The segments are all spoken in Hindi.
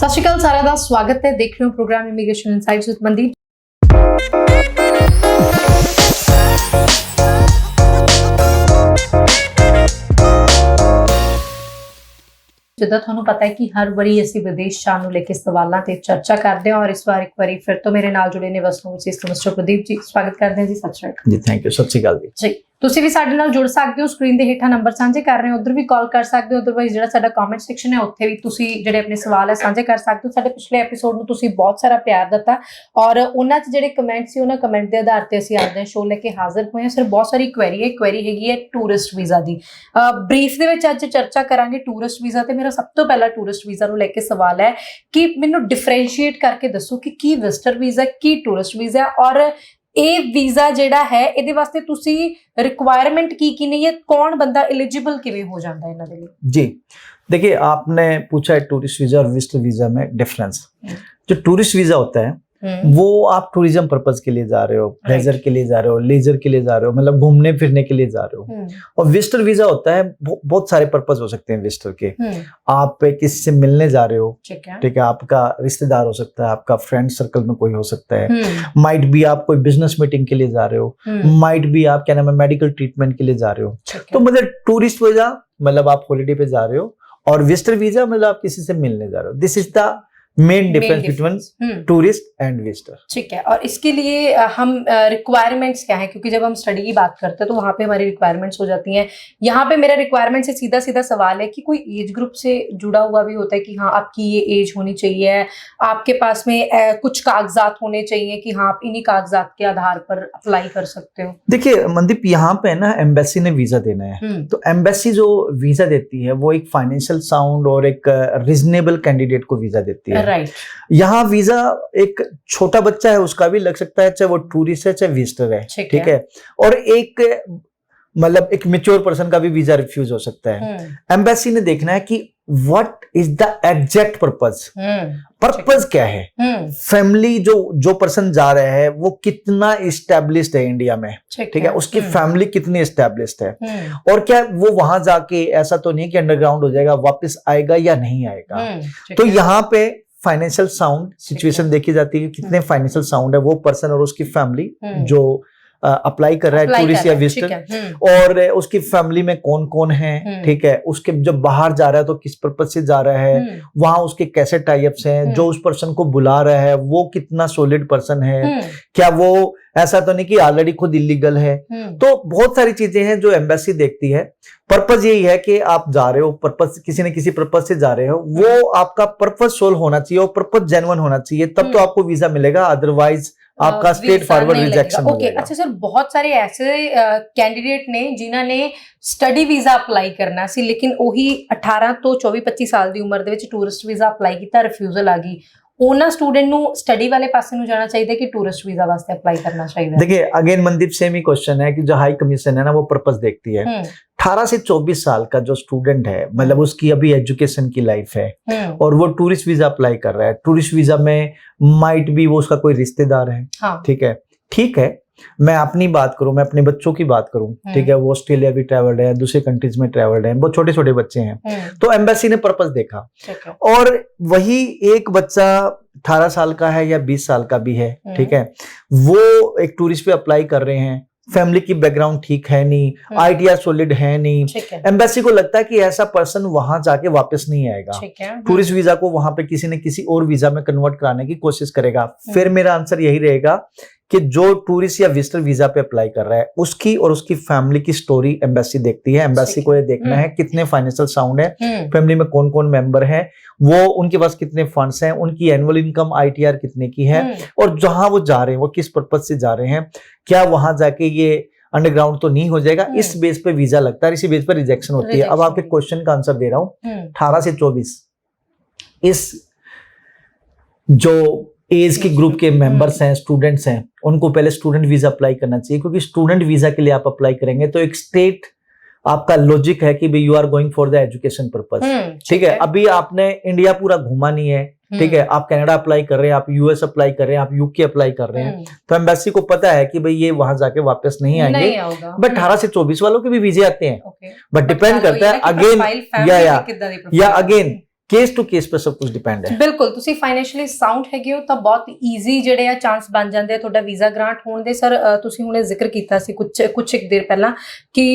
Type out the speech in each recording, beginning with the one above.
सत श्री अकाल सारा दा स्वागत है। देख रहे हो program immigration insights with Mandeep. जिदा ਤੁਹਾਨੂੰ पता है कि हर वारी ਅਸੀਂ विदेश जाਣ ਨੂੰ ਲੈ ਕੇ सवालों ਤੇ चर्चा करते हैं और इस बार एक बारी फिर तो मेरे नाल जुड़े ने वसनों मिस्टर प्रदीप जी, स्वागत करते हैं जी। सत श्री अकाल जी, थैंक यू। सत श्री अकाल जी। ਤੁਸੀਂ ਵੀ ਸਾਡੇ ਨਾਲ ਜੁੜ ਸਕਦੇ ਹੋ, ਸਕਰੀਨ ਦੇ ਹੇਠਾਂ ਨੰਬਰ ਸਾਂਝੇ ਕਰ ਰਹੇ ਹੋ, ਉਧਰ ਵੀ ਕਾਲ ਕਰ ਸਕਦੇ ਹੋ। ਅਦਰਵਾਈਜ਼ ਜਿਹੜਾ ਸਾਡਾ ਕਮੈਂਟ ਸੈਕਸ਼ਨ ਹੈ ਉੱਥੇ ਵੀ ਤੁਸੀਂ ਜਿਹੜੇ ਆਪਣੇ ਸਵਾਲ ਹੈ ਸਾਂਝੇ ਕਰ ਸਕਦੇ ਹੋ। ਸਾਡੇ ਪਿਛਲੇ ਐਪੀਸੋਡ ਨੂੰ ਤੁਸੀਂ ਬਹੁਤ ਸਾਰਾ ਪਿਆਰ ਦਿੱਤਾ ਔਰ ਉਹਨਾਂ 'ਚ ਜਿਹੜੇ ਕਮੈਂਟ ਸੀ ਉਹਨਾਂ ਕਮੈਂਟ ਦੇ ਆਧਾਰ ਤੇ ਅਸੀਂ ਅੱਜ ਦਾ ਸ਼ੋਅ ਲੈ ਕੇ ਹਾਜ਼ਰ ਹੋਏ ਹਾਂ। ਸਰ ਬਹੁਤ ਸਾਰੀ ਕੁਐਰੀ ਹੈਗੀ ਹੈ ਟੂਰਿਸਟ ਵੀਜ਼ਾ ਦੀ। ਬਰੀਫ ਦੇ ਵਿੱਚ ਅੱਜ ਚਰਚਾ ਕਰਾਂਗੇ ਟੂਰਿਸਟ ਵੀਜ਼ਾ ਤੇ। ਮੇਰਾ ਸਭ ਤੋਂ ਪਹਿਲਾ ਟੂਰਿਸਟ ਵੀਜ਼ਾ ਨੂੰ ਲੈ ਕੇ ਸਵਾਲ ਹੈ ਕਿ ਮੈਨੂੰ ਡਿਫਰੈਂਸ਼ੀਏਟ ਕਰਕੇ ਦੱਸੋ ਕਿ ਕੀ ਵਿਜ਼ਟਰ ਵੀਜ਼ਾ, ਕੀ ਟੂਰਿਸਟ ਵੀਜ਼ਾ ਔਰ ਇਹ ਵੀਜ਼ਾ ਜਿਹੜਾ ਹੈ ਇਹਦੇ ਵਾਸਤੇ ਤੁਸੀਂ रिक्वायरमेंट की नहीं है, कौन बंदा एलिजिबल किवें हो जाता है इन्हां दे लई? जी देखिए, आपने पूछा है टूरिस्ट वीजा और विजिटर वीजा में डिफरेंस। जो टूरिस्ट वीजा होता है वो आप टूरिज्म पर्पज के लिए जा रहे हो, प्लेजर के लिए जा रहे हो, लेजर के लिए जा रहे हो, मतलब घूमने फिरने के लिए जा रहे हो। और विजिटर वीजा होता है बहुत सारे पर्पज हो सकते हैं विजिटर के। आप किसी से मिलने जा रहे हो, ठीक है, आपका रिश्तेदार हो सकता है, आपका फ्रेंड सर्कल में कोई हो सकता है, माइट भी आप कोई बिजनेस मीटिंग के लिए जा रहे हो, माइट भी आप क्या नाम है मेडिकल ट्रीटमेंट के लिए जा रहे हो। तो मतलब टूरिस्ट वीजा मतलब आप हॉलीडे पे जा रहे हो और विजिटर वीजा मतलब आप किसी से मिलने जा रहे हो। This is the main difference between tourist and visitor. ठीक है, और इसके लिए हम रिक्वायरमेंट्स क्या है, क्योंकि जब हम स्टडी की बात करते हैं तो वहां पे हमारी रिक्वायरमेंट्स हो जाती हैं। यहाँ पे मेरा रिक्वायरमेंट से सीधा सीधा सवाल है कि कोई एज ग्रुप से जुड़ा हुआ भी होता है कि हाँ आपकी ये एज होनी चाहिए, आपके पास में कुछ कागजात होने चाहिए कि हाँ आप इन्हीं कागजात के आधार पर अप्लाई कर सकते हो। देखिए मनदीप, यहाँ पे ना एम्बेसी ने वीजा देना है, तो एम्बेसी जो वीजा देती है वो एक फाइनेंशियल साउंड और एक रीजनेबल कैंडिडेट को वीजा देती है। राइट। यहाँ वीजा एक छोटा बच्चा है उसका भी लग सकता है, चाहे वो टूरिस्ट है चाहे विजिटर है, ठीक है। और एक मतलब एक मैच्योर पर्सन का भी वीजा रिफ्यूज हो सकता है। एम्बेसी ने देखना है कि what is the exact purpose, purpose क्या है, फैमिली जो पर्सन जा रहा है वो कितना इस्टेब्लिश्ड है इंडिया में, ठीक है, उसकी फैमिली कितनी इस्टेब्लिश्ड है, और क्या वो वहां जाके ऐसा तो नहीं कि अंडरग्राउंड हो जाएगा, वापस आएगा या नहीं आएगा। तो यहाँ पे फाइनेंशियल साउंड सिचुएशन देखी जाती है, कितने फाइनेंशियल साउंड है वो पर्सन और उसकी फैमिली जो अप्लाई कर रहा है टूरिस्ट या विजिटर, और उसकी फैमिली में कौन कौन है, ठीक है, उसके जब बाहर जा रहा है तो किस पर्पज से जा रहा है, वहां उसके कैसे टाइप्स हैं, जो उस पर्सन को बुला रहा है वो कितना सॉलिड पर्सन है, क्या वो ऐसा तो नहीं कि ऑलरेडी खुद इलीगल है। तो बहुत सारी चीजें हैं जो एम्बेसी देखती है। पर्पज यही है कि आप जा रहे हो, पर्पज किसी न किसी पर्पज से जा रहे हो, वो आपका पर्पज सोल्व होना चाहिए और पर्पज जेन्युइन होना चाहिए, तब तो आपको वीजा मिलेगा, अदरवाइज आपका स्ट्रेट फॉरवर्ड रिजेक्शन हो जाएगा। अच्छा सर, बहुत सारे ऐसे कैंडिडेट ने जिन्होंने स्टडी वीजा अप्लाई करना सी लेकिन वही 18 तो 24-25 साल की उम्र दे विच टूरिस्ट वीजा अप्लाई किया, रिफ्यूजल आ गई। उन्होंने स्टूडेंट नु स्टडी वाले पासे नु जाना चाहिए कि टूरिस्ट वीजा वास्ते अप्लाई करना चाहिए? देखिए अगेन मनदीप, सेम ही क्वेश्चन है कि जो हाई कमीशन है ना वो पर्पस देखती है। 18 से 24 साल का जो स्टूडेंट है मतलब उसकी अभी एजुकेशन की लाइफ है और वो टूरिस्ट वीजा अप्लाई कर रहा है। टूरिस्ट वीजा में माइट भी वो उसका कोई रिश्तेदार है, ठीक है, मैं अपनी बात करूं, मैं अपने बच्चों की बात करूं, ठीक है, वो ऑस्ट्रेलिया भी ट्रैवल्ड है, दूसरे कंट्रीज में ट्रैवल्ड है, बहुत छोटे छोटे बच्चे हैं। तो एम्बेसी ने पर्पस देखा और वही एक बच्चा 18 साल का है या 20 साल का भी है, ठीक है, वो एक टूरिस्ट पे अप्लाई कर रहे हैं, फैमिली की बैकग्राउंड ठीक है नहीं, आइडिया सॉलिड है नहीं, एम्बेसी को लगता है कि ऐसा पर्सन वहां जाके वापस नहीं आएगा, टूरिस्ट वीजा को वहां पे किसी न किसी और वीजा में कन्वर्ट कराने की कोशिश करेगा। फिर मेरा आंसर यही रहेगा कि जो टूरिस्ट या विजिटर वीजा पे अप्लाई कर रहा है उसकी और उसकी फैमिली की स्टोरी एम्बेसी देखती है। एम्बेसी को ये देखना है कितने फाइनेंशियल साउंड है, फैमिली में कौन कौन मेंबर है, वो उनके पास कितने फंड्स हैं, उनकी एनुअल इनकम ITR कितने की है, और जहां वो जा रहे हैं वो किस पर्पज से जा रहे हैं, क्या वहां जाके ये अंडरग्राउंड तो नहीं हो जाएगा। इस बेस पे वीजा लगता है, इसी बेस पे रिजेक्शन होती है। अब आपके क्वेश्चन का आंसर दे रहा हूं, 18 से 24 इस जो एज के ग्रुप के मेंबर्स हैं, स्टूडेंट्स हैं, उनको पहले स्टूडेंट वीजा अप्लाई करना चाहिए, क्योंकि स्टूडेंट वीजा के लिए आप अप्लाई करेंगे तो एक स्टेट आपका लॉजिक है कि भाई you are going for the education purpose, ठीक है। अभी आपने इंडिया पूरा घूमा नहीं है, ठीक है, आप कनाडा अप्लाई कर रहे हैं, आप US अप्लाई कर रहे हैं, आप UK अप्लाई कर रहे हैं, तो एम्बेसी को पता है कि भाई ये वहां जाके वापस नहीं आएंगे। बट 18 से 24 वालों के भी वीजे आते हैं, बट डिपेंड करता है अगेन या अगेन केस टू केस पे सब कुछ डिपेंड है। ਬਿਲਕੁਲ ਤੁਸੀਂ ਫਾਈਨੈਂਸ਼ੀਅਲੀ ਸਾਊਂਡ ਹੈਗੇ ਹੋ ਤਾਂ ਬਹੁਤ ਈਜ਼ੀ ਜਿਹੜੇ ਆ ਚਾਂਸ ਬਣ ਜਾਂਦੇ ਆ ਤੁਹਾਡਾ ਵੀਜ਼ਾ ਗ੍ਰਾਂਟ ਹੋਣ ਦੇ। ਸਰ ਤੁਸੀਂ ਹੁਣੇ ਜ਼ਿਕਰ ਕੀਤਾ ਸੀ ਕੁਝ ਇੱਕ ਦੇਰ ਪਹਿਲਾਂ ਕਿ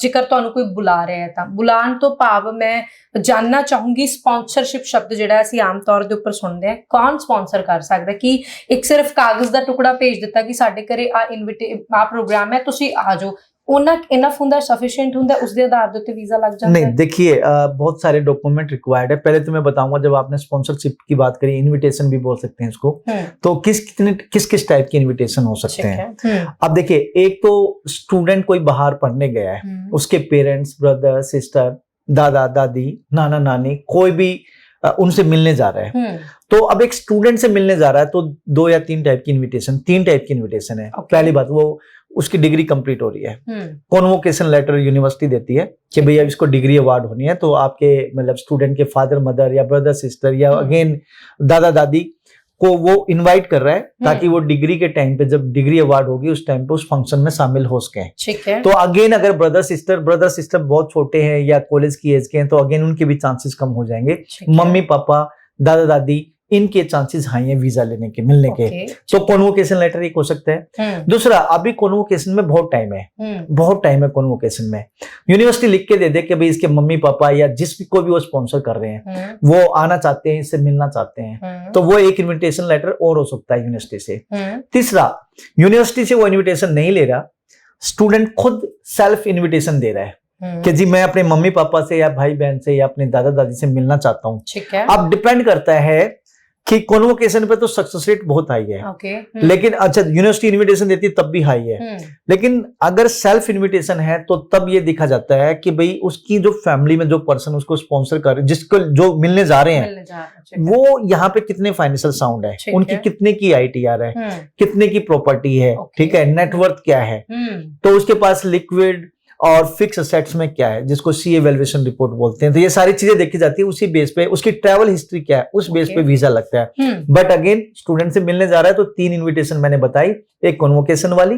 ਜੇਕਰ ਤੁਹਾਨੂੰ ਕੋਈ ਬੁਲਾ ਰਿਹਾ ਹੈ ਤਾਂ ਬੁਲਾਉਣ ਤੋਂ ਭਾਵ ਮੈਂ ਜਾਨਣਾ ਚਾਹੂੰਗੀ ਸਪਾਂਸਰਸ਼ਿਪ ਸ਼ਬਦ ਜਿਹੜਾ ਅਸੀਂ ਆਮ ਤੌਰ ਦੇ ਉੱਪਰ ਸੁਣਦੇ ਆ, ਕੌਣ ਸਪਾਂਸਰ ਕਰ ਸਕਦਾ? ਕਿ ਇੱਕ ਸਿਰਫ ਕਾਗਜ਼ ਦਾ ਟੁਕੜਾ ਭੇਜ ਦਿੱਤਾ ਕਿ ਸਾਡੇ ਘਰੇ ਆ ਪ੍ਰੋਗਰਾਮ ਹੈ ਤੁਸੀਂ ਆ ਜਾਓ, ਉਹਨਾਂ ਇਨਫ ਹੁੰਦਾ, सफिशिएंट ਹੁੰਦਾ, ਉਸ ਦੇ आधार ਦੇ ਉੱਤੇ वीजा लग जाता है? नहीं, देखिए बहुत सारे डॉक्यूमेंट रिक्वायर्ड है। पहले तो मैं बताऊंगा, जब आपने स्पॉन्सरशिप की बात करी, इनविटेशन भी बोल सकते हैं इसको, तो किस किस टाइप के इनविटेशन हो सकते हैं। अब देखिए, एक तो स्टूडेंट कोई बाहर पढ़ने गया है, उसके पेरेंट्स, ब्रदर, सिस्टर, दादा दादी, नाना नानी, कोई भी उनसे मिलने जा रहा है। तो अब एक स्टूडेंट से मिलने जा रहा है तो 2 या 3 टाइप की इनविटेशन, 3 टाइप की इनविटेशन है। पहली बात, वो उसकी डिग्री कंप्लीट हो रही है, कॉन्वोकेशन लेटर यूनिवर्सिटी देती है कि भैया इसको डिग्री अवार्ड होनी है, तो आपके मतलब स्टूडेंट के फादर मदर या ब्रदर सिस्टर या अगेन दादा दादी को वो इनवाइट कर रहा है ताकि वो डिग्री के टाइम पे, जब डिग्री अवार्ड होगी उस टाइम पे उस फंक्शन में शामिल हो सके। ठीक है। तो अगेन अगर ब्रदर सिस्टर बहुत छोटे हैं या कॉलेज की एज के हैं तो अगेन उनके भी चांसेस कम हो जाएंगे। मम्मी पापा, दादा दादी, इनके चांसेस हाई हैं वीजा लेने के, मिलने के। तो कॉन्वोकेशन लेटर एक हो सकता है। दूसरा, अभी कॉन्वोकेशन में बहुत टाइम है, बहुत टाइम है कॉन्वोकेशन में। यूनिवर्सिटी लिख के दे दे कि भाई इसके मम्मी पापा या जिस भी को भी वो स्पॉन्सर कर रहे हैं वो आना चाहते हैं, इससे मिलना चाहते हैं, तो वो एक इन्विटेशन लेटर और हो सकता है यूनिवर्सिटी से। तीसरा, यूनिवर्सिटी से वो इन्विटेशन नहीं ले रहा, स्टूडेंट खुद सेल्फ इन्विटेशन दे रहा है कि जी मैं अपने मम्मी पापा से या भाई बहन से या अपने दादा दादी से मिलना चाहता हूँ। ठीक है। अब डिपेंड करता है कि कॉन्वोकेशन पे तो सक्सेस रेट बहुत हाई है, लेकिन अच्छा यूनिवर्सिटी इनविटेशन देती है तब भी हाई है, लेकिन अगर सेल्फ इनविटेशन है तो तब ये देखा जाता है कि भाई उसकी जो फैमिली में जो पर्सन उसको स्पॉन्सर कर, जिसको जो मिलने जा रहे हैं वो यहाँ पे कितने फाइनेंशियल साउंड है, उनकी कितने की ITR है, कितने की प्रॉपर्टी है, ठीक है, नेटवर्थ क्या है, तो उसके पास लिक्विड और फिक्स असेट्स में क्या है, जिसको सी वैल्यूएशन रिपोर्ट बोलते हैं। तो ये सारी चीजें देखी जाती है, उसी बेस पे उसकी ट्रैवल हिस्ट्री क्या है, उस बेस पे वीजा लगता है। बट अगेन स्टूडेंट से मिलने जा रहा है तो 3 इनविटेशन मैंने बताई, एक कॉन्वोकेशन वाली,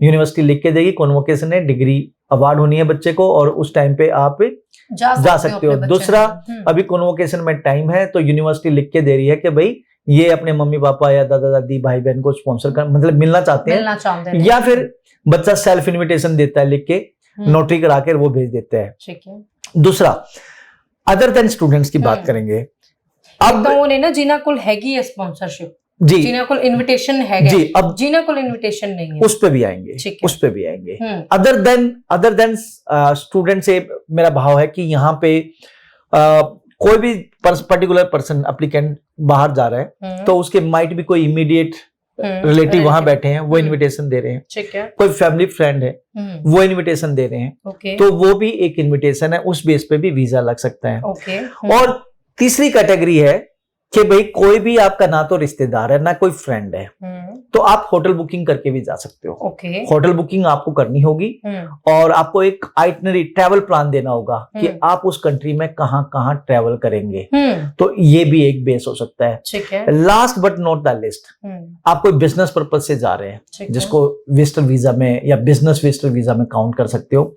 यूनिवर्सिटी लिख के देगी कॉन्वोकेशन है, डिग्री अवार्ड होनी है बच्चे को और उस टाइम पे आप जा सकते हो। दूसरा, अभी कॉन्वोकेशन में टाइम है तो यूनिवर्सिटी लिख के दे रही है कि भाई ये अपने मम्मी पापा या दादा दादी भाई बहन को स्पॉन्सर कर, मतलब मिलना चाहते हैं, या फिर बच्चा सेल्फ इन्विटेशन देता है, लिख के नोटरी करा के वो भेज देते हैं। ठीक है। दूसरा, अदर देन स्टूडेंट्स की बात करेंगे। अब तो ने ना जिन्हां कोल हैगी है स्पॉन्सरशिप जी, जिन्हां कोल इनविटेशन हैगा जी, अब जिन्हां कोल इनविटेशन नहीं है उस पे भी आएंगे, उस पे भी आएंगे। अदर देन स्टूडेंट से मेरा भाव है कि यहाँ पे कोई भी पर्टिकुलर पर्सन एप्लीकेंट बाहर जा रहा है तो उसके माइट भी कोई इमीडिएट रिलेटिव वहां बैठे हैं, वो इनविटेशन दे रहे हैं। ठीक है। कोई फैमिली फ्रेंड है वो इनविटेशन दे रहे हैं, तो वो भी एक इनविटेशन है, उस बेस पे भी वीजा लग सकता है। और तीसरी कैटेगरी है कि भाई कोई भी आपका ना तो रिश्तेदार है ना कोई फ्रेंड है, तो आप होटल बुकिंग करके भी जा सकते हो। होटल बुकिंग आपको करनी होगी और आपको एक आइटनरी ट्रैवल प्लान देना होगा कि आप उस कंट्री में कहाँ कहाँ ट्रैवल करेंगे, तो ये भी एक बेस हो सकता है। Last but not the list, आप कोई बिजनेस पर्पज से जा रहे हैं जिसको विजिटर वीजा में या बिजनेस विजिटर वीजा में काउंट कर सकते हो।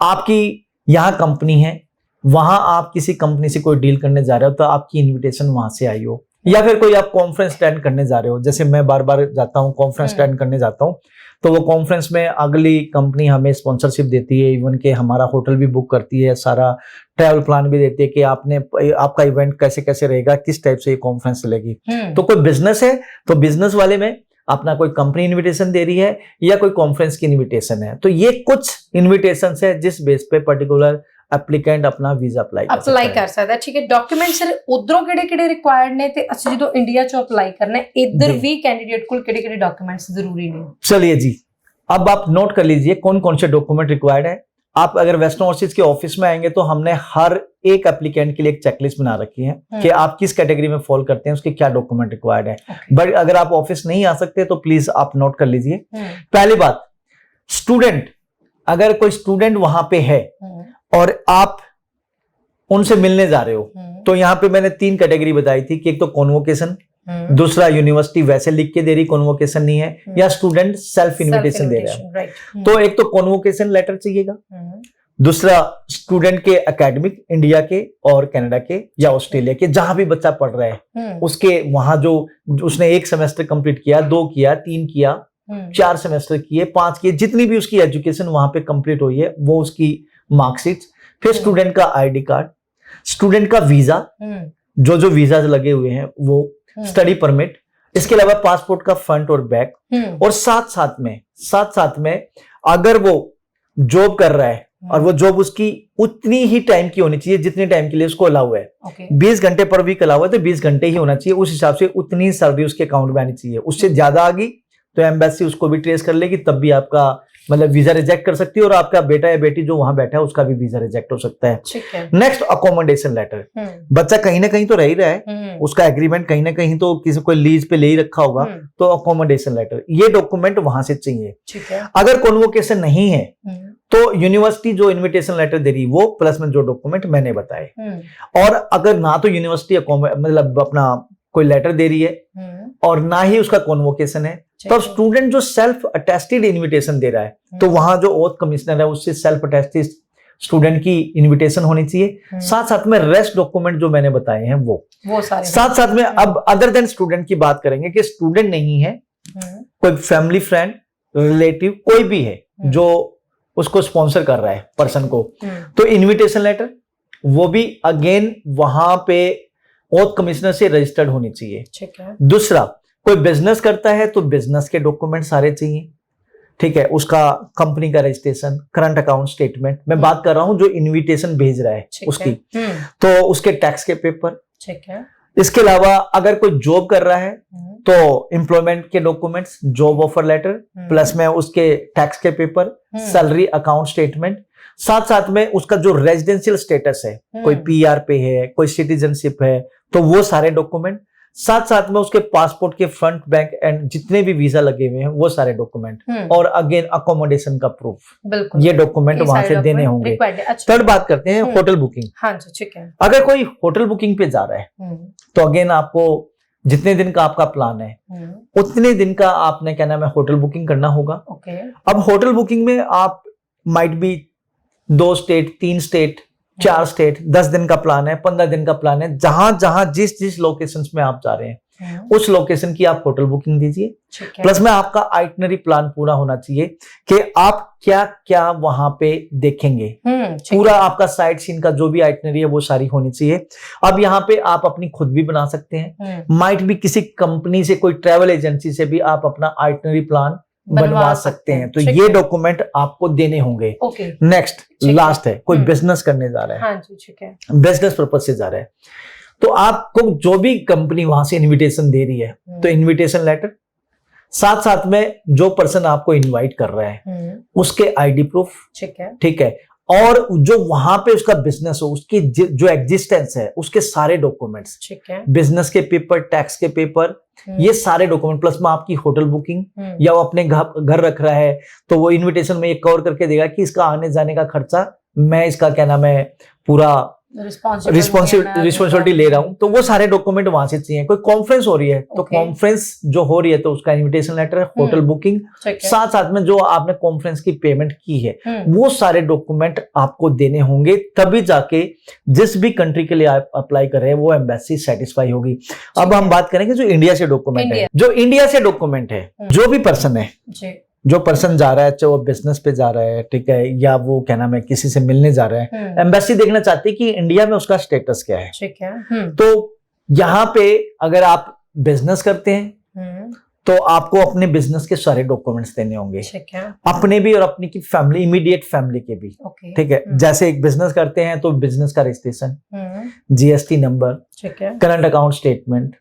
आपकी यहाँ कंपनी है, वहां आप किसी कंपनी से कोई डील करने जा रहे हो तो आपकी इनविटेशन वहां से आई हो, या फिर कोई आप कॉन्फ्रेंस अटेंड करने जा रहे हो, जैसे मैं बार बार जाता हूँ कॉन्फ्रेंस अटेंड करने जाता हूँ, तो वो कॉन्फ्रेंस में अगली कंपनी हमें स्पॉन्सरशिप देती है, इवन के हमारा होटल भी बुक करती है, सारा ट्रैवल प्लान भी देती है कि आपका इवेंट कैसे कैसे रहेगा, किस टाइप से ये कॉन्फ्रेंस चलेगी। तो कोई बिजनेस है तो बिजनेस वाले में अपना कोई कंपनी इनविटेशन दे रही है या कोई कॉन्फ्रेंस की इनविटेशन है, तो ये कुछ इनविटेशन है जिस बेस पे पर्टिकुलर एप्लीकेंट अपना वीजा अप्लाई कर सकता है। ठीक है। डॉक्यूमेंट्स उधरों किहड़े रिक्वायर्ड ने ते असि जो इंडिया चो अप्लाई करना है इधर भी कैंडिडेट को किहड़े डॉक्यूमेंट्स जरूरी ने? चलिए जी, अब आप नोट कर लीजिए कौन कौन से डॉक्यूमेंट रिक्वायर्ड है। आप अगर वेस्टर्न ओवरसीज के ऑफिस में आएंगे तो हमने हर एक एप्लीकेंट के लिए एक चेकलिस्ट बना रखी है कि आप किस कैटेगरी में फॉल करते हैं, उसके क्या डॉक्यूमेंट रिक्वायर्ड है। बट अगर आप ऑफिस नहीं आ सकते तो प्लीज आप नोट कर लीजिए। पहली बात, स्टूडेंट, अगर कोई स्टूडेंट वहां पे है और आप उनसे मिलने जा रहे हो तो यहाँ पे मैंने 3 कैटेगरी बताई थी कि एक तो कॉन्वोकेशन, दूसरा यूनिवर्सिटी वैसे लिख के दे रही, कॉन्वोकेशन नहीं है, या स्टूडेंट सेल्फ इन्विटेशन दे रहा है। तो एक तो कॉन्वोकेशन लेटर चाहिएगा, दूसरा स्टूडेंट के एकेडमिक, इंडिया के और कनाडा के या ऑस्ट्रेलिया के, जहां भी बच्चा पढ़ रहा है उसके वहां जो उसने 1 सेमेस्टर कंप्लीट किया, 2 किया, 3 किया, 4 सेमेस्टर किए, 5 किए, जितनी भी उसकी एजुकेशन वहां पे कंप्लीट हुई है वो उसकी मार्कशीट, फिर स्टूडेंट का आईडी कार्ड, स्टूडेंट का वीजा, जो वीजा लगे हुए हैं वो, स्टडी परमिट, इसके अलावा पासपोर्ट का फ्रंट और बैक, और साथ में अगर वो जॉब कर रहा है और वो जॉब उसकी उतनी ही टाइम की होनी चाहिए जितने टाइम के लिए उसको अलाउ है। 20 घंटे पर वीक अलाउ है तो 20 घंटे ही होना चाहिए, उस हिसाब से उतनी सैलरी उसके अकाउंट में आनी चाहिए। उससे ज्यादा आ गई तो एम्बेसी उसको भी ट्रेस कर लेगी, तब भी आपका मतलब वीजा रिजेक्ट कर सकती है, और आपका बेटा या बेटी जो वहां बैठा है उसका भी वीजा रिजेक्ट हो सकता है। Next, accommodation letter. बच्चा कहीं ना कहीं तो रह ही रहा है, उसका एग्रीमेंट कहीं ना कहीं तो किसी कोई लीज पे ले ही रखा होगा, तो अकोमोडेशन लेटर, ये डॉक्यूमेंट वहां से चाहिए। अगर कॉन्वोकेशन नहीं है तो यूनिवर्सिटी जो इनविटेशन लेटर दे रही वो, प्लस में जो डॉक्यूमेंट मैंने बताए, और अगर ना तो यूनिवर्सिटी मतलब अपना कोई लेटर दे रही है और ना ही उसका कॉन्वोकेशन है, तो स्टूडेंट जो सेल्फ अटेस्टेड इनविटेशन दे रहा है तो वहां जो ओथ कमिश्नर है उससे सेल्फ अटेस्टेड स्टूडेंट की इनविटेशन होनी चाहिए। साथ में रेस्ट डॉक्यूमेंट जो मैंने बताए हैं वो सारे साथ में। अब अदर देन स्टूडेंट की बात करेंगे कि स्टूडेंट नहीं है, कोई फैमिली फ्रेंड, रिलेटिव कोई भी है जो उसको स्पॉन्सर कर रहा है पर्सन को, तो इनविटेशन लेटर वो भी अगेन वहां पे ओथ कमिश्नर से रजिस्टर्ड होनी चाहिए। ठीक है। दूसरा, कोई बिजनेस करता है तो बिजनेस के डॉक्यूमेंट सारे चाहिए, ठीक है, उसका कंपनी का रजिस्ट्रेशन, करंट अकाउंट स्टेटमेंट, मैं बात कर रहा हूं जो इनविटेशन भेज रहा है उसकी, तो उसके टैक्स के पेपर। ठीक है। इसके अलावा अगर कोई जॉब कर रहा है तो एम्प्लॉयमेंट के documents, job offer letter, plus में उसके टैक्स के पेपर, सैलरी अकाउंट स्टेटमेंट, साथ में उसका जो रेजिडेंशियल स्टेटस है, कोई पीआर पे है, कोई सिटीजनशिप है, तो वो सारे डॉक्यूमेंट, साथ में उसके पासपोर्ट के फ्रंट बैक एंड जितने भी वीजा लगे हुए हैं वो सारे डॉक्यूमेंट, और अगेन अकोमोडेशन का प्रूफ, ये डॉक्यूमेंट वहां से देने होंगे। थर्ड बात करते हैं होटल बुकिंग। हाँ जी, ठीक है। अगर कोई होटल बुकिंग पे जा रहा है तो अगेन आपको जितने दिन का आपका प्लान है उतने दिन का आपने क्या नाम है होटल बुकिंग करना होगा। अब होटल बुकिंग में आप might be 2 state, 3 state, 4 state, 10 दिन का प्लान है, 15 दिन का प्लान है, जहां जिस लोकेशन में आप जा रहे हैं उस लोकेशन की आप होटल बुकिंग दीजिए। प्लस में आपका आइटनरी प्लान पूरा होना चाहिए कि आप क्या क्या वहां पे देखेंगे, पूरा आपका साइट सीन का जो भी आइटनरी है वो सारी होनी चाहिए। अब यहाँ पे आप अपनी खुद भी बना सकते हैं, माइट भी किसी कंपनी से, कोई ट्रेवल एजेंसी से भी आप अपना आइटनरी प्लान बनवा सकते हैं, तो ये डॉक्यूमेंट आपको देने होंगे। नेक्स्ट, लास्ट है, कोई बिजनेस करने जा रहा है, हाँ जी, ठीक है, बिजनेस पर्पज से जा रहा है, तो आपको जो भी कंपनी वहां से इनविटेशन दे रही है तो इनविटेशन लेटर, साथ में जो पर्सन आपको इनवाइट कर रहा है उसके आईडी प्रूफ, ठीक है, और जो वहां पे उसका बिजनेस हो उसकी जो एग्जिस्टेंस है उसके सारे डॉक्यूमेंट्स, ठीक है, बिजनेस के पेपर, टैक्स के पेपर, ये सारे डॉक्यूमेंट, प्लस में आपकी होटल बुकिंग, या वो अपने घर रख रहा है तो वो इनविटेशन में ये कवर करके देगा कि इसका आने जाने का खर्चा मैं इसका क्या नाम है पूरा रिस्पॉन्सिबिलिटी ले रहा हूं, तो वो सारे डॉक्यूमेंट वहां से चाहिए। कोई कॉन्फ्रेंस हो रही है तो कॉन्फ्रेंस जो हो रही है तो उसका इनविटेशन लेटर, होटल बुकिंग, साथ में जो आपने कॉन्फ्रेंस की पेमेंट की है वो सारे डॉक्यूमेंट आपको देने होंगे, तभी जाके जिस भी कंट्री के लिए आप अप्लाई कर रहे हैं वो एम्बेसी सेटिस्फाई होगी। अब हम बात करेंगे जो इंडिया से डॉक्यूमेंट है, जो इंडिया से डॉक्यूमेंट है, जो भी पर्सन है, जो पर्सन जा रहा है, चाहे वो बिजनेस पे जा रहा है, ठीक है, या वो क्या नाम है किसी से मिलने जा रहा है, एम्बेसी देखना चाहती है कि इंडिया में उसका स्टेटस क्या है, ठीक है। तो यहाँ पे अगर आप बिजनेस करते हैं तो आपको अपने बिजनेस के सारे डॉक्यूमेंट्स देने होंगे, ठीक है, अपने भी और अपनी की फैमिली, इमीडिएट फैमिली के भी, ठीक है। जैसे एक बिजनेस करते हैं तो बिजनेस का रजिस्ट्रेशन, जीएसटी नंबर, ठीक है, करंट अकाउंट स्टेटमेंट,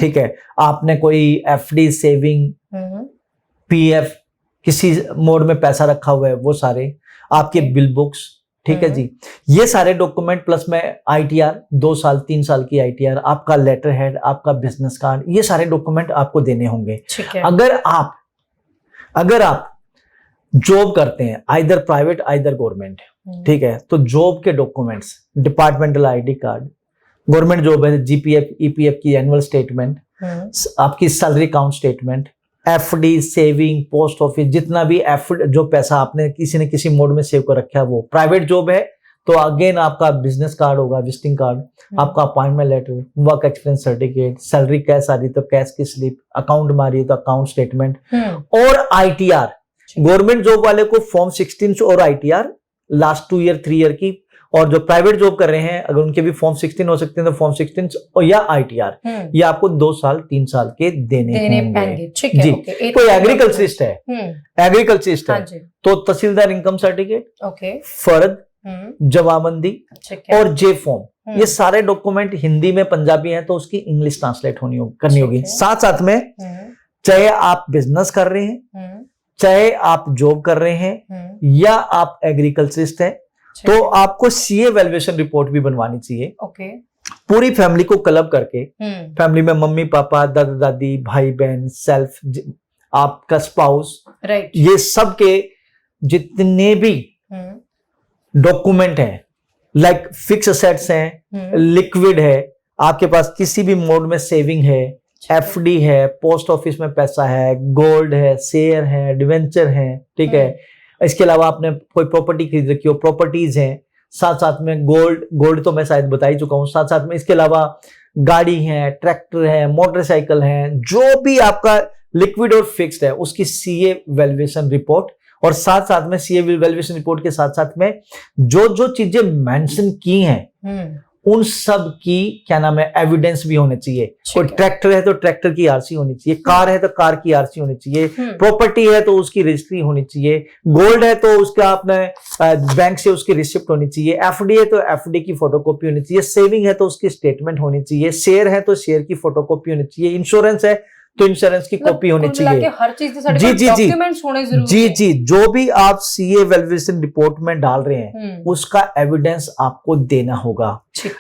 ठीक है, आपने कोई एफडी, सेविंग, पीएफ, किसी मोड में पैसा रखा हुआ है वो सारे, आपके बिल बुक्स, ठीक है जी, ये सारे डॉक्यूमेंट, प्लस में आईटीआर, 2 साल 3 साल की आईटीआर, आपका लेटर हेड, आपका बिजनेस कार्ड, ये सारे डॉक्यूमेंट आपको देने होंगे। अगर आप जॉब करते हैं, आइदर प्राइवेट आइदर गवर्नमेंट, ठीक है, तो जॉब के documents, departmental ID card, government job है जीपीएफ, ईपीएफ की एनुअल स्टेटमेंट, आपकी salary account statement, FD, saving, post office, जितना भी एफडी जो पैसा आपने किसी न किसी मोड में सेव कर रखा है वो। प्राइवेट जॉब है तो अगेन आपका बिजनेस कार्ड होगा, विजिटिंग कार्ड, आपका appointment letter, work experience certificate, salary cash आ रही तो कैश की स्लिप, अकाउंट में आ रही है तो अकाउंट स्टेटमेंट, और आईटीआर। गवर्नमेंट जॉब वाले को फॉर्म 16 और आईटीआर लास्ट 2 ईयर 3 ईयर की, और जो प्राइवेट जॉब कर रहे हैं अगर उनके भी फॉर्म 16 हो सकते हैं तो फॉर्म 16 और या आईटीआर, ये आपको 2 साल 3 साल के देने होंगे। ठीक है, जी। कोई एग्रीकल्चरिस्ट है, एग्रीकल्चरिस्ट है तो तहसीलदार इनकम सर्टिफिकेट, फर्द, जवाबंदी और जे फॉर्म, ये सारे डॉक्यूमेंट हिंदी में पंजाबी हैं तो उसकी इंग्लिश ट्रांसलेट करनी होगी। साथ साथ में चाहे आप बिजनेस कर रहे हैं, चाहे आप जॉब कर रहे हैं, या आप एग्रीकल्चरिस्ट हैं, तो आपको सीए वैल्यूएशन रिपोर्ट भी बनवानी चाहिए। पूरी फैमिली को क्लब करके, फैमिली में मम्मी पापा, दादा दादी, भाई बहन, सेल्फ, आपका स्पाउस, ये सब के जितने भी डॉक्यूमेंट हैं, लाइक फिक्स असेट्स हैं, लिक्विड है, आपके पास किसी भी मोड में सेविंग है, एफडी है, पोस्ट ऑफिस में पैसा है, गोल्ड है, शेयर है, डिवेंचर है, ठीक है। इसके अलावा आपने कोई प्रॉपर्टी खरीद रखी हो, प्रॉपर्टीज हैं, साथ साथ में गोल्ड तो मैं शायद बता ही चुका हूं, साथ साथ में इसके अलावा गाड़ी है, ट्रैक्टर है, मोटरसाइकिल है, जो भी आपका लिक्विड और फिक्स्ड है उसकी सीए वैल्यूएशन रिपोर्ट, और साथ साथ में सीए वैल्यूएशन रिपोर्ट के साथ साथ में जो जो चीजें मेंशन की हैं उन सब की क्या नाम है एविडेंस भी होने चाहिए। कोई ट्रैक्टर है तो ट्रैक्टर की आरसी होनी चाहिए, कार है तो कार की आरसी होनी चाहिए, प्रॉपर्टी है तो उसकी रजिस्ट्री होनी चाहिए, गोल्ड है तो उसका आपने बैंक से उसकी रिसिप्ट होनी चाहिए, एफडी है तो एफडी की फोटोकॉपी होनी चाहिए, सेविंग है तो उसकी स्टेटमेंट होनी चाहिए, शेयर है तो शेयर की फोटोकॉपी होनी चाहिए, इंश्योरेंस है तो इंश्योरेंस की कॉपी होनी चाहिए। हर चीज जी डॉक्यूमेंट्स होने जरूरी जी जी, जो भी आप सीए वैल्यूएशन रिपोर्ट में डाल रहे हैं उसका एविडेंस आपको देना होगा।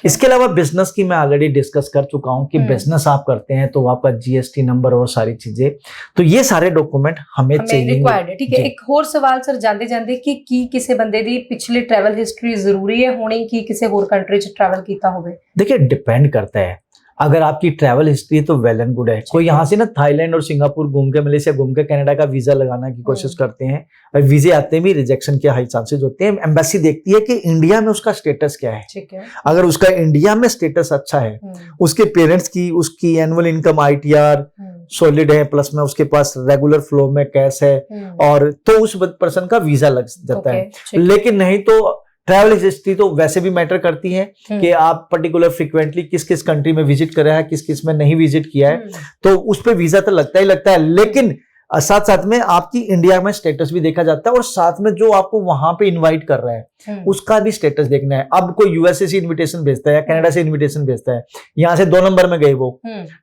इसके अलावा बिजनेस की मैं ऑलरेडी डिस्कस कर चुका हूं कि बिजनेस आप करते हैं तो आपका जीएसटी नंबर और सारी चीजें, तो ये सारे डॉक्यूमेंट हमें चाहिए। रिक्वायर्ड है। ठीक है, एक और सवाल सर जाते जाते कि किसी बंदे दी पिछली ट्रैवल हिस्ट्री जरूरी है होनी कि किसी और कंट्री च ट्रैवल कीता होवे? देखिए डिपेंड करता है, अगर आपकी ट्रैवल हिस्ट्री है तो वेल एंड गुड है। कोई यहाँ से ना थाईलैंड और सिंगापुर घूम के, मलेशिया घूम के कनाडा का वीजा लगाने की कोशिश करते हैं, और वीजे आते भी रिजेक्शन के हाई चांसेस होते हैं। एम्बेसी देखती है कि इंडिया में उसका स्टेटस क्या है। ठीक है, अगर उसका इंडिया में स्टेटस अच्छा है, उसके पेरेंट्स की उसकी एनुअल इनकम आईटीआर सॉलिड है, प्लस में उसके पास रेगुलर फ्लो में कैश है, और तो उस पर्सन का वीजा लग जाता है। लेकिन नहीं तो ट्रैवल हिस्ट्री तो वैसे भी मैटर करती है कि आप पर्टिकुलर फ्रिक्वेंटली किस किस कंट्री में विजिट कर रहे हैं, किस किस में नहीं विजिट किया है, तो उस पे वीजा तो लगता ही लगता है। लेकिन साथ साथ में आपकी इंडिया में स्टेटस भी देखा जाता है, और साथ में जो आपको वहां पे इनवाइट कर रहा है उसका भी स्टेटस देखना है। अब कोई यूएसए से इनविटेशन भेजता है या कनाडा से इनविटेशन भेजता है, यहाँ से 2 नंबर में गए वो,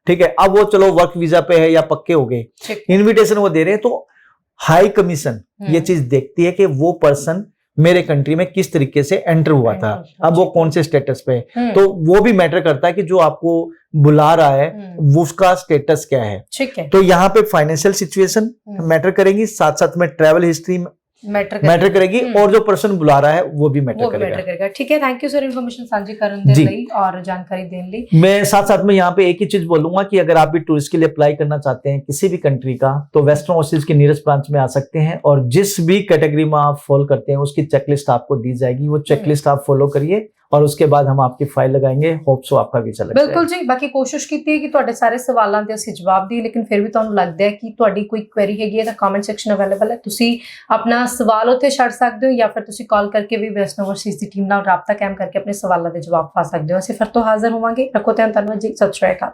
ठीक है, अब वो चलो वर्क वीजा पे है या पक्के हो गए, इन्विटेशन वो दे रहे हैं, तो हाई कमीशन ये चीज देखती है कि वो पर्सन मेरे कंट्री में किस तरीके से एंटर हुआ था, अब वो कौन से स्टेटस पे, तो वो भी मैटर करता है कि जो आपको बुला रहा है वो उसका स्टेटस क्या है। ठीक है, तो यहाँ पे फाइनेंशियल सिचुएशन मैटर करेगी, साथ साथ में ट्रैवल हिस्ट्री मैटर करेगी, और जो पर्सन बुला रहा है वो भी मैटर करेगा। ठीक है, थैंक यू सर इन्फॉर्मेशन साझी करने के लिए और जानकारी देने लिए। मैं साथ साथ में यहाँ पे एक ही चीज बोलूंगा कि अगर आप भी टूरिस्ट के लिए अप्लाई करना चाहते हैं किसी भी कंट्री का, तो वेस्टर्न ओवरसीज के नियरेस्ट ब्रांच में आ सकते हैं, और जिस भी कैटेगरी में आप फॉलो करते हैं उसकी चेकलिस्ट आपको दी जाएगी, वो चेकलिस्ट आप फॉलो करिए और उसके बाद हम आपकी फाइल लगाएंगे, होप सो आपका वीजा लग जाए। बिल्कुल जी, बाकी कोशिश की कि ਤੁਹਾਡੇ ਸਾਰੇ ਸਵਾਲਾਂ ਦੇ ਅਸੀਂ ਜਵਾਬ ਦੀ, ਲੇਕਿਨ ਫਿਰ ਵੀ ਤੁਹਾਨੂੰ ਲੱਗਦਾ ਹੈ ਕਿ ਤੁਹਾਡੀ ਕੋਈ ਕੁਐਰੀ ਹੈਗੀ ਹੈ ਤਾਂ ਕਮੈਂਟ ਸੈਕਸ਼ਨ ਅਵੇਲੇਬਲ ਹੈ, ਤੁਸੀਂ ਆਪਣਾ ਸਵਾਲ ਉੱਥੇ ਛੱਡ ਸਕਦੇ ਹੋ, ਜਾਂ ਫਿਰ ਤੁਸੀਂ ਕਾਲ ਕਰਕੇ ਵੀ ਵੈਸਟਰਨ ਓਵਰਸੀਜ਼ ਦੀ ਟੀਮ ਨਾਲ ਰਾਬਤਾ ਕਾਇਮ ਕਰਕੇ ਆਪਣੇ ਸਵਾਲਾਂ ਦੇ ਜਵਾਬ ਪਾ ਸਕਦੇ ਹੋ। ਅਸੀਂ ਫਿਰ ਤੋਂ ਹਾਜ਼ਰ ਹੋਵਾਂਗੇ। ਰੱਖੋ ਧਿਆਨ, ਧੰਨਵਾਦ ਜੀ, ਸਤਿ ਸ਼੍ਰੀ ਅਕਾਲ।